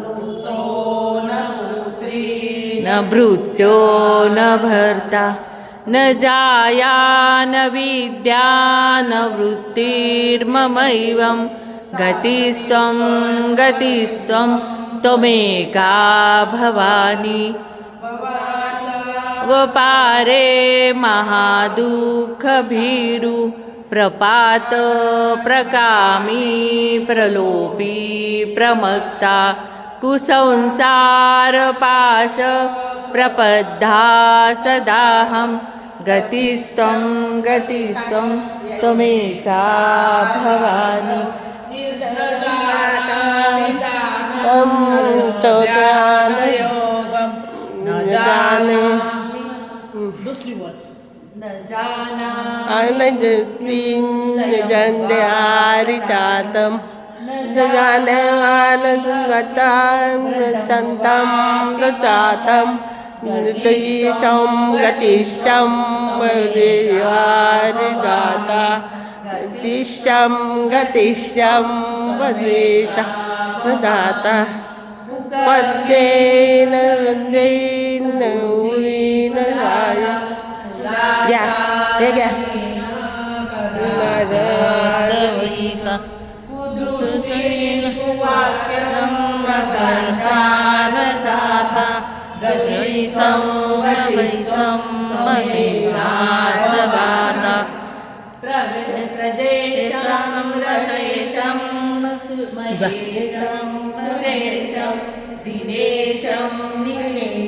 पुत्रो न पुत्री न भृत्यो न भर्ता न जाया न विद्या न वृत्तिर्ममैवं गतिस्त्वं गतिस्त्वं त्वमेका भवानी वपारे महादुःखभीरु प्रपात प्रकामी प्रलोभी प्रमत्ता कुसंसारपाश प्रपद्धा सदाहं गतिस्त्वं गतिस्त्वं त्वमेका भवानी जाने दूसरी बोल न जाना आनंदयारिचातम जानवानगतां चातम गतिशं गतिशं वरिवारिदाता गतिशं गतिशं वदिशं दाता पद्येन वन्देन उलीन राय या हे क्या नादवैका कुदृष्टेन वाक्यं प्रकर्षानदाता गतिस्थं गतिस्थं महेनाथवाता प्रजेशं रजेशं सुरेशं दिनेशं निशेशं